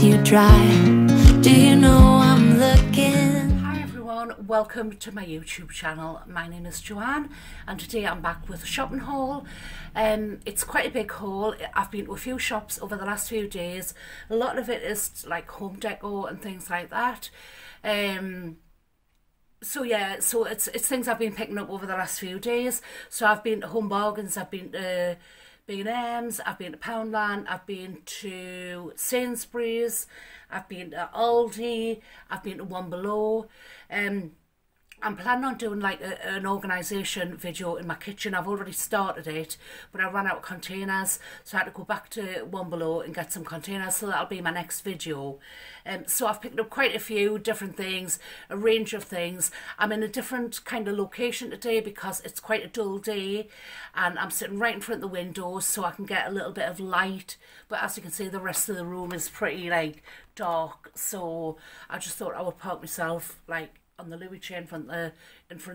kiss you dry. Do you know I'm looking? Hi everyone, welcome to my YouTube channel. My name is Joanne and today I'm back with a shopping haul. It's quite a big haul. I've been to a few shops over the last few days. A lot of it is like home decor and things like that. So yeah, so it's things I've been picking up over the last few days. So I've been to Home Bargains, I've been to B&M's, I've been to Poundland, I've been to Sainsbury's, I've been to Aldi, I've been to Onebelow. I'm planning on doing like an organisation video in my kitchen. I've already started it, but I ran out of containers, so I had to go back to Onebelow and get some containers, so that'll be my next video. So I've picked up quite a few different things, a range of things. I'm in a different kind of location today because it's quite a dull day and I'm sitting right in front of the windows so I can get a little bit of light, but as you can see the rest of the room is pretty like dark, so I just thought I would park myself like on the Louis chain in front of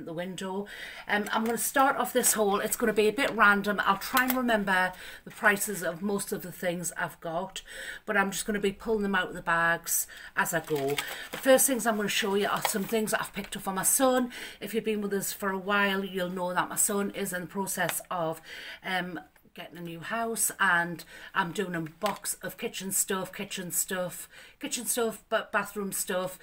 the window. I'm going to start off this haul. It's going to be a bit random. I'll try and remember the prices of most of the things I've got, but I'm just going to be pulling them out of the bags as I go. The first things I'm going to show you are some things that I've picked up for my son. If you've been with us for a while, you'll know that my son is in the process of getting a new house, and I'm doing a box of kitchen stuff, but bathroom stuff,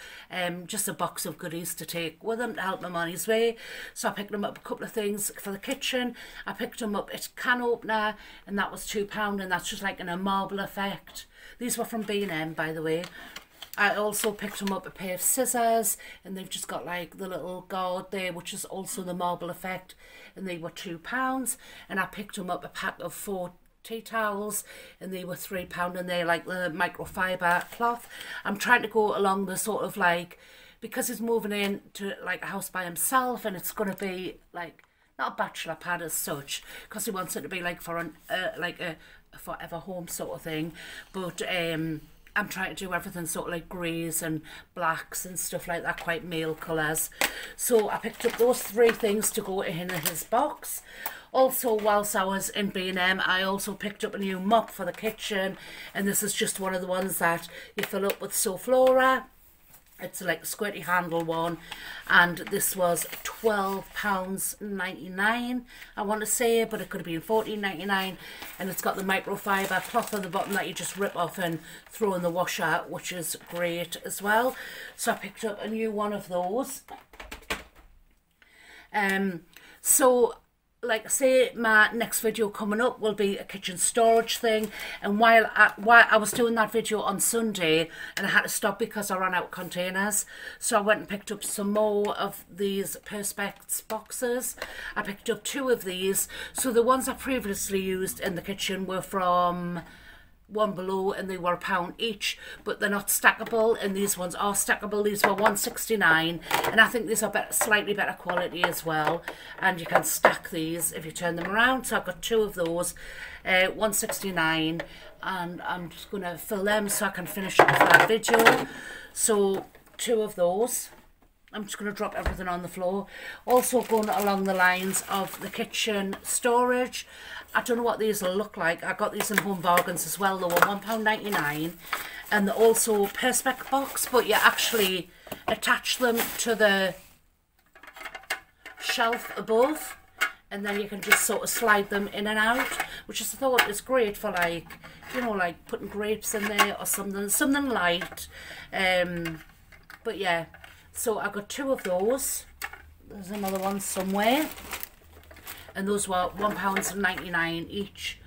just a box of goodies to take with him to help him on his way. So I picked him up a couple of things for the kitchen. I picked him up a can opener, and that was £2, and that's just like in a marble effect. These were from B&M, by the way. I also picked him up a pair of scissors, and they've just got like the little guard there, which is also the marble effect, and they were £2. And I picked him up a pack of 4 tea towels, and they were £3, and they're like the microfiber cloth. I'm trying to go along the sort of like, because he's moving in to like a house by himself, and it's going to be like not a bachelor pad as such, because he wants it to be like for an like a forever home sort of thing, but I'm trying to do everything sort of like greys and blacks and stuff like that, quite male colours. So I picked up those 3 things to go in his box. Also, whilst I was in B&M, I also picked up a new mop for the kitchen, and this is just one of the ones that you fill up with Soflora. It's like a squirty handle one, and this was £12.99, I want to say, but it could have been £14.99, and it's got the microfiber cloth on the bottom that you just rip off and throw in the washer, which is great as well. So I picked up a new one of those. So like I say, my next video coming up will be a kitchen storage thing, and while I was doing that video on Sunday, and I had to stop because I ran out of containers, so I went and picked up some more of these Perspex boxes. I picked up 2 of these. So the ones I previously used in the kitchen were from Onebelow, and they were £1 each, but they're not stackable, and these ones are stackable. These were £1.69, and I think these are slightly better quality as well, and you can stack these if you turn them around. So I've got 2 of those, £1.69, and I'm just going to fill them so I can finish off that video. So 2 of those. I'm just going to drop everything on the floor. Also going along the lines of the kitchen storage, I don't know what these will look like. I got these in Home Bargains as well. They were £1.99, and they're also Perspex box, but you actually attach them to the shelf above, and then you can just sort of slide them in and out, which I thought is great for like, you know, like putting grapes in there or something light. But yeah, so I got 2 of those. There's another one somewhere, and those were £1.99 each.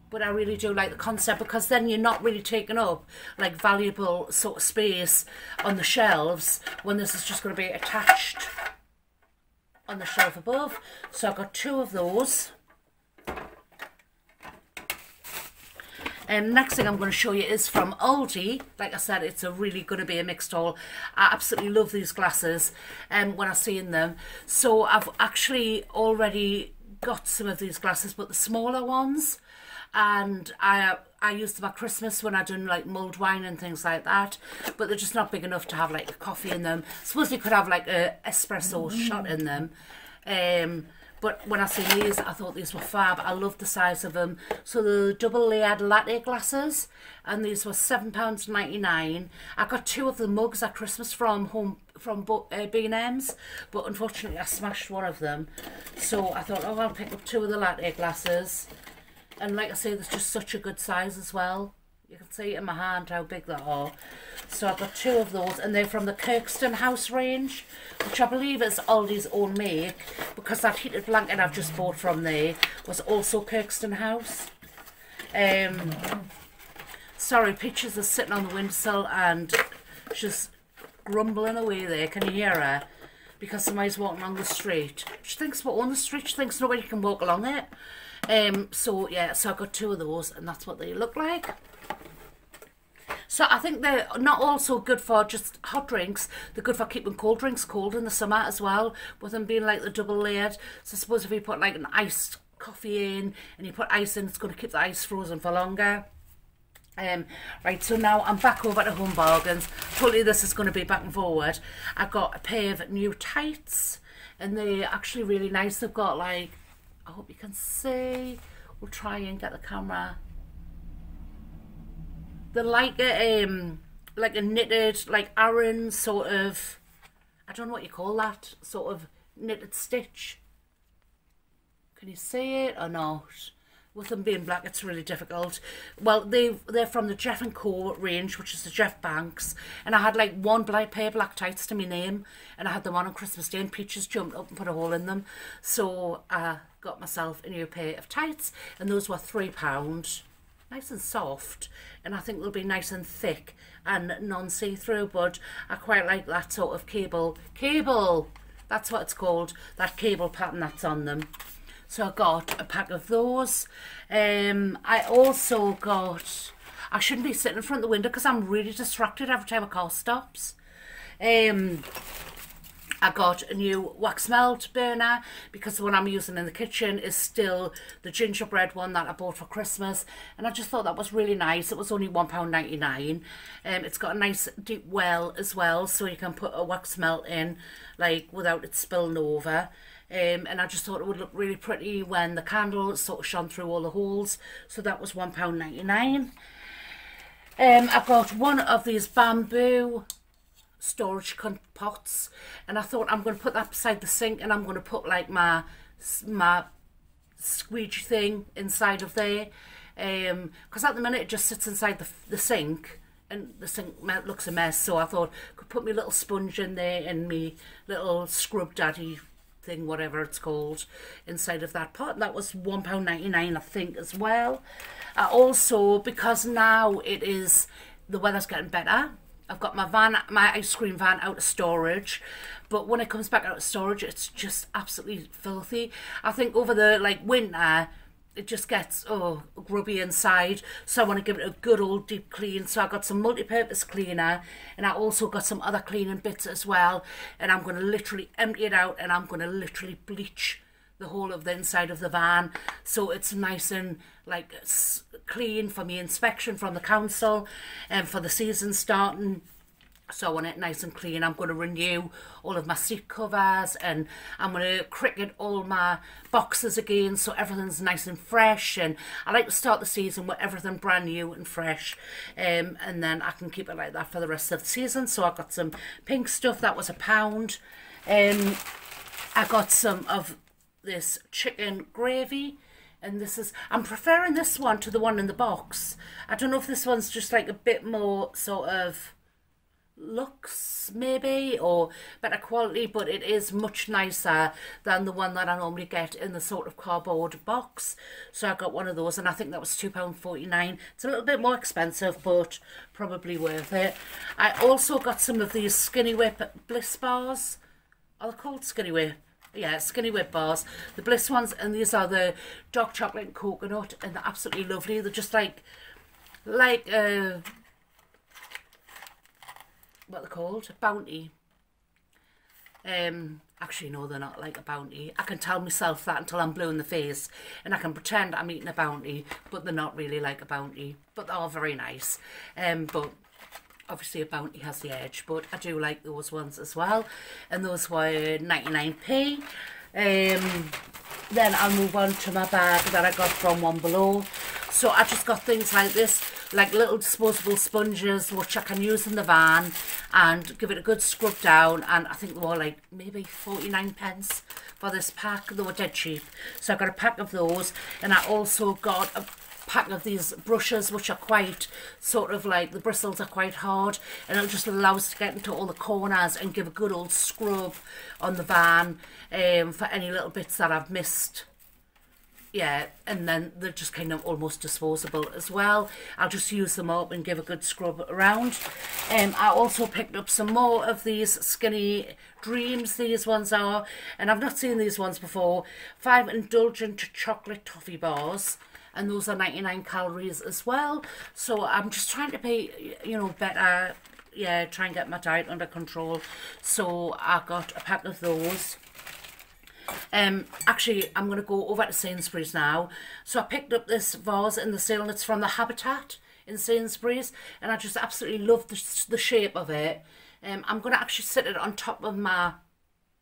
But I really do like the concept, because then you're not really taking up like valuable sort of space on the shelves when this is just going to be attached on the shelf above. So I've got 2 of those. Next thing I'm going to show you is from Aldi. Like I said, it's really going to be a mixed haul. I absolutely love these glasses when I seen them. So I've actually already got some of these glasses, but the smaller ones, and I used them at Christmas when I done like mulled wine and things like that, but they're just not big enough to have like a coffee in them. I suppose you could have like a espresso shot in them, But when I seen these, I thought these were fab. I loved the size of them. So the double layered latte glasses, and these were £7.99. I got 2 of the mugs at Christmas from B&M's, but unfortunately I smashed one of them. So I thought, oh, I'll pick up 2 of the latte glasses. And like I say, there's just such a good size as well. You can see in my hand how big they are. So I've got 2 of those, and they're from the Kirkstone House range, which I believe is Aldi's own make, because that heated blanket I've just bought from there was also Kirkstone House. Sorry, Peaches is sitting on the windowsill and she's grumbling away there. Can you hear her? Because somebody's walking along the street. She thinks we're on the street. She thinks nobody can walk along it. So yeah, so I got 2 of those, and that's what they look like. So I think they're not also good for just hot drinks. They're good for keeping cold drinks cold in the summer as well, with them being like the double layered. So I suppose if you put like an iced coffee in and you put ice in, it's going to keep the ice frozen for longer. Right, so now I'm back over to Home Bargains. Totally this is going to be back and forward. I got a pair of new tights, and they're actually really nice. They've got like, I hope you can see, we'll try and get the camera. They're like a knitted, like Aran sort of, I don't know what you call that, sort of knitted stitch. Can you see it or not? With them being black, it's really difficult. Well, they're from the Jeff & Co range, which is the Jeff Banks. And I had like 1 pair of black tights to my name. And I had them on Christmas Day, and Peaches jumped up and put a hole in them. So I got myself a new pair of tights. And those were £3. Nice and soft. And I think they'll be nice and thick and non-see-through. But I quite like that sort of cable. That's what it's called. That cable pattern that's on them. So I got a pack of those. I also got, I shouldn't be sitting in front of the window because I'm really distracted every time a car stops. I got a new wax melt burner because the one I'm using in the kitchen is still the gingerbread one that I bought for Christmas. And I just thought that was really nice. It was only £1.99. It's got a nice deep well as well, so you can put a wax melt in like without it spilling over. And I just thought it would look really pretty when the candle sort of shone through all the holes. So that was £1.99. I got 1 of these bamboo storage pots, and I thought I'm going to put that beside the sink, and I'm going to put like my squeegee thing inside of there, because at the minute it just sits inside the sink, and the sink looks a mess. So I thought I could put my little sponge in there and my little scrub daddy thing, whatever it's called, inside of that pot. That was £1.99 I think as well. Also, because now it is, the weather's getting better, I've got my ice cream van out of storage, but when it comes back out of storage, it's just absolutely filthy. I think over the winter, it just gets grubby inside, so I want to give it a good old deep clean. So I got some multi-purpose cleaner, and I also got some other cleaning bits as well, and I'm going to literally empty it out, and I'm going to literally bleach the whole of the inside of the van, so it's nice and clean for me inspection from the council and for the season starting. So I want it nice and clean. I'm going to renew all of my seat covers, and I'm going to cricket all my boxes again, so everything's nice and fresh. And I like to start the season with everything brand new and fresh, and then I can keep it like that for the rest of the season. So I got some pink stuff, that was £1. I got some of this chicken gravy, and this is, I'm preferring this one to the one in the box. I don't know if this one's just like a bit more sort of looks maybe, or better quality, but it is much nicer than the one that I normally get in the sort of cardboard box. So I got one of those, and I think that was £2.49. It's a little bit more expensive, but probably worth it. I also got some of these Skinny Whip Bliss bars. Are they called Skinny Whip? Yeah, Skinny Whip bars, the Bliss ones, and these are the dark chocolate and coconut, and they're absolutely lovely. They're just like what they're called, Bounty. Actually no, they're not like a Bounty. I can tell myself that until I'm blue in the face, and I can pretend I'm eating a Bounty, but they're not really like a Bounty, but they are very nice. But obviously a Bounty has the edge, but I do like those ones as well, and those were 99p. then I'll move on to my bag that I got from Onebelow. So I just got things like this, like little disposable sponges, which I can use in the van and give it a good scrub down. And I think they were like maybe 49p for this pack. They were dead cheap. So I got a pack of those, and I also got a pack of these brushes, which are quite sort of like, the bristles are quite hard, and it'll just allow us to get into all the corners and give a good old scrub on the van for any little bits that I've missed. Yeah, and then they're just kind of almost disposable as well. I'll just use them up and give a good scrub around. I also picked up some more of these Skinny Dreams, these ones are, and I've not seen these ones before. 5 Indulgent chocolate toffee bars, and those are 99 calories as well. So I'm just trying to be, you know, better, yeah, try and get my diet under control. So I got a pack of those. Actually, I'm going to go over to Sainsbury's now. So I picked up this vase in the sale, and it's from the Habitat in Sainsbury's, and I just absolutely love the shape of it. I'm going to actually sit it on top of my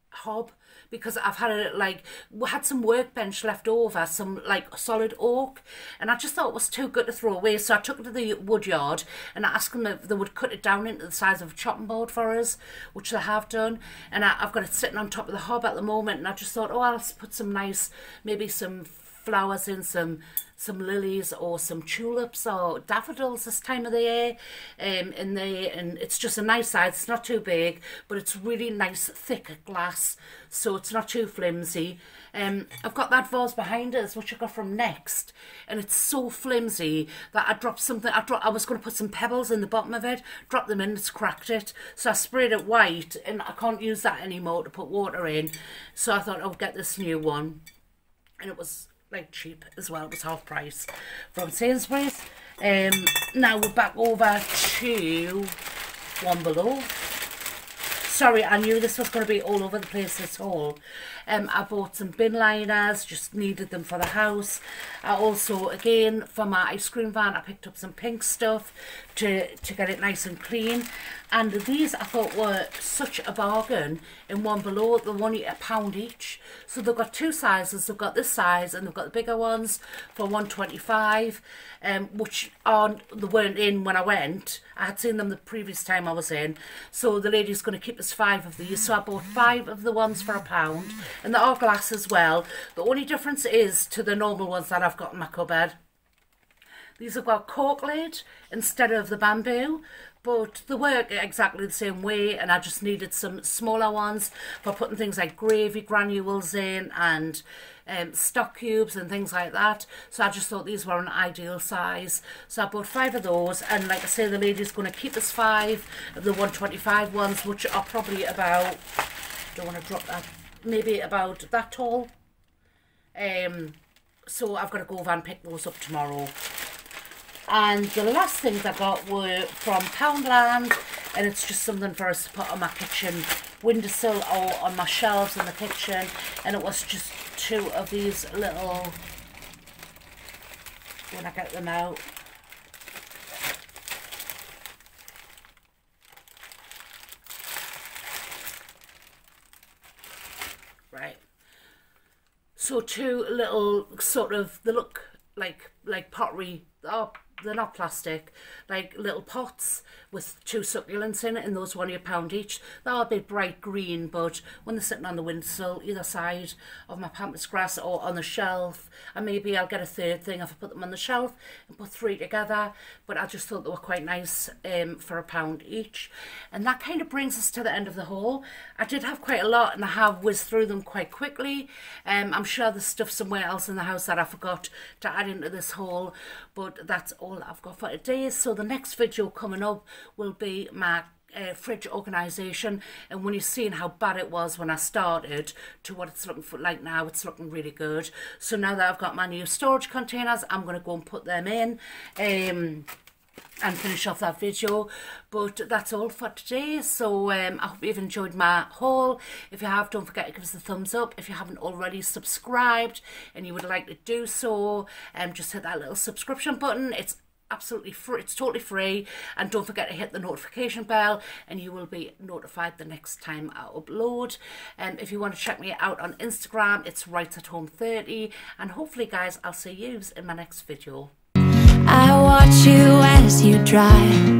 hob, because I've had it, like, we had some workbench left over, some like solid oak, and I just thought it was too good to throw away. So I took it to the wood yard and I asked them if they would cut it down into the size of a chopping board for us, which they have done. And I've got it sitting on top of the hob at the moment, and I just thought, oh, I'll put some nice, maybe some flowers in, some lilies or some tulips or daffodils this time of the year in there, and it's just a nice size. It's not too big, but it's really nice thick glass, so it's not too flimsy. I've got that vase behind us, which I got from Next, and it's so flimsy that I dropped something. I was going to put some pebbles in the bottom of it, dropped them in, it's cracked it, so I sprayed it white, and I can't use that anymore to put water in. So I thought I'll get this new one, and it was like cheap as well. It was half price from Sainsbury's. Now we're back over to Onebelow. Sorry, I knew this was going to be all over the place, this haul. I bought some bin liners, just needed them for the house. I also, again, for my ice cream van, I picked up some pink stuff to get it nice and clean. And these I thought were such a bargain in Onebelow. They're only £1 each. So they've got two sizes. They've got this size and they've got the bigger ones for £1.25, which they weren't in when I went. I had seen them the previous time I was in. So the lady's going to keep us 5 of these. So I bought 5 of the ones for £1. And they are glass as well. The only difference is to the normal ones that I've got in my cupboard. These have got cork lid instead of the bamboo, but they work exactly the same way, and I just needed some smaller ones for putting things like gravy granules in and stock cubes and things like that. So I just thought these were an ideal size. So I bought 5 of those, and like I say, the lady's going to keep us 5 of the 125 ones, which are probably about, don't want to drop that, maybe about that tall. So I've got to go over and pick those up tomorrow. And the last things I got were from Poundland, and it's just something for us to put on my kitchen windowsill or on my shelves in the kitchen. And it was just 2 of these little, when I get them out, right, so 2 little sort of, they look like pottery. Oh, they're not plastic, like little pots with 2 succulents in it, and those were only £1 each. They're a bit bright green, but when they're sitting on the windowsill either side of my pampas grass or on the shelf, and maybe I'll get a 3rd thing if I put them on the shelf and put 3 together. But I just thought they were quite nice for £1 each. And that kind of brings us to the end of the haul. I did have quite a lot, and I have whizzed through them quite quickly. I'm sure there's stuff somewhere else in the house that I forgot to add into this haul, but that's all I've got for today. So the next video coming up will be my fridge organisation, and when you're seeing how bad it was when I started to what it's looking for like now, it's looking really good. So now that I've got my new storage containers, I'm going to go and put them in and finish off that video. But that's all for today. So I hope you've enjoyed my haul. If you have, don't forget to give us a thumbs up. If you haven't already subscribed and you would like to do so, just hit that little subscription button. It's absolutely free. It's totally free, and don't forget to hit the notification bell and you will be notified the next time I upload. And if you want to check me out on Instagram, it's writes@home30, and hopefully guys, I'll see you in my next video. I watch you as you drive